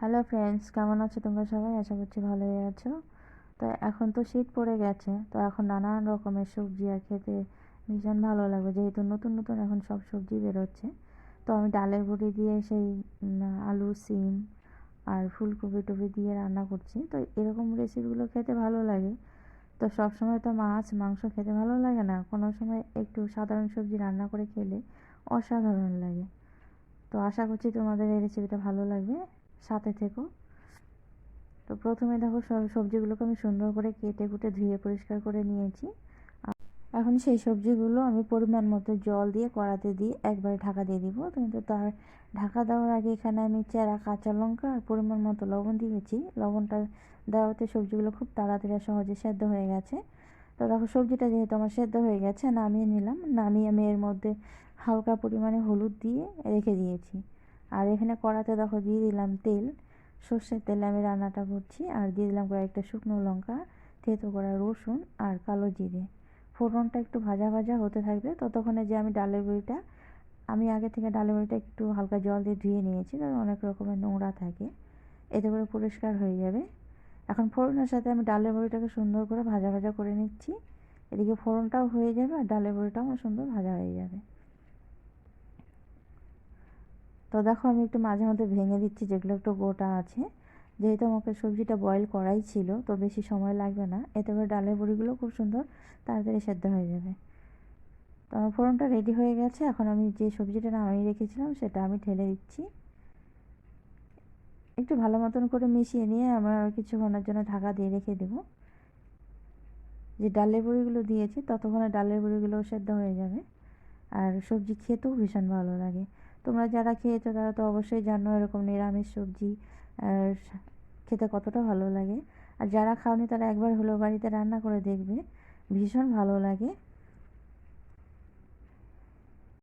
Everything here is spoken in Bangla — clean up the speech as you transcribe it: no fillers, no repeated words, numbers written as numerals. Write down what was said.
হ্যালো ফ্রেন্ডস, কেমন আছো তোমরা সবাই? আশা করছি ভালোই আছো। তো এখন তো শীত পড়ে গেছে, তো এখন নানান রকমের সবজি আর খেতে ভীষণ ভালো লাগবে, যেহেতু নতুন নতুন এখন সব সবজি বেরোচ্ছে। তো আমি ডালের বড়ি দিয়ে সেই আলু, সিম আর ফুলকপি টপি দিয়ে রান্না করছি। তো এরকম রেসিপিগুলো খেতে ভালো লাগে। তো সব সময় তো মাছ মাংস খেতে ভালো লাগে না, কোনো সময় একটু সাধারণ সবজি রান্না করে খেলে অসাধারণ লাগে। তো আশা করছি তোমাদের এই রেসিপিটা ভালো লাগবে, সাথে থেকো। তো প্রথমে দেখো সব সবজিগুলোকে আমি সুন্দর করে কেটে কুটে ধুয়ে পরিষ্কার করে নিয়েছি। এখন সেই সবজিগুলো আমি পরিমাণ মতো জল দিয়ে কড়াতে দিয়ে একবারে ঢাকা দিয়ে দিব। কিন্তু তার ঢাকা দেওয়ার আগে এখানে আমি চেরা কাঁচা লঙ্কা আর পরিমাণ মতো লবণ দিয়েছি। লবণটা দেওয়াতে সবজিগুলো খুব তাড়াতাড়ি আর সহজে সেদ্ধ হয়ে গেছে। তো দেখো সবজিটা যেহেতু আমার সেদ্ধ হয়ে গেছে, নামিয়ে নিলাম। নামিয়ে আমি এর মধ্যে হালকা পরিমাণে হলুদ দিয়ে রেখে দিয়েছি। আর এখানে কড়াতে দেখো দিয়ে দিলাম তেল। সর্ষের তেলে আমি রান্নাটা করছি। আর দিয়ে দিলাম কয়েকটা শুকনো লঙ্কা, থেতো করা রসুন আর কালো জিরে। ফোড়নটা একটু ভাজা ভাজা হতে থাকবে, ততক্ষণে যে আমি ডালের বড়িটা, আমি আগে থেকে ডালের বড়িটা একটু হালকা জল দিয়ে ধুয়ে নিয়েছি, কারণ অনেক রকমের নোংরা থাকে, এতে করে পরিষ্কার হয়ে যাবে। এখন ফোড়নের সাথে আমি ডালের বড়িটাকে সুন্দর করে ভাজা ভাজা করে নিচ্ছি। এদিকে ফোড়নটাও হয়ে যাবে আর ডালের বড়িটাও আমার সুন্দর ভাজা হয়ে যাবে। তো দেখো আমি একটু মাঝে মধ্যে ভেঙে দিচ্ছি যেগুলো একটু গোটা আছে, যেহেতু আমাকে সবজিটা বয়েল করাই ছিল, তো বেশি সময় লাগবে না, এতে করে ডালের বড়িগুলো খুব সুন্দর তাড়াতাড়ি সেদ্ধ হয়ে যাবে। তো আমার ফোড়নটা রেডি হয়ে গেছে। এখন আমি যে সবজিটা নামিয়ে রেখেছিলাম সেটা আমি ঢেলে দিচ্ছি। একটু ভালো মতন করে মিশিয়ে নিয়ে আমার কিছুক্ষণের জন্য ঢাকা দিয়ে রেখে দেবো। যে ডালের বড়িগুলো দিয়েছি ততক্ষণে ডালের বড়িগুলোও সেদ্ধ হয়ে যাবে। আর সবজি খেতেও ভীষণ ভালো লাগে। তোমরা যারা খেয়েছো তারা তো অবশ্যই জানো এরকম নিরামিষ সবজি খেতে কতটা ভালো লাগে। আর যারা খাওনি তারা একবার হলেও বাড়িতে রান্না করে দেখবে, ভীষণ ভালো লাগে।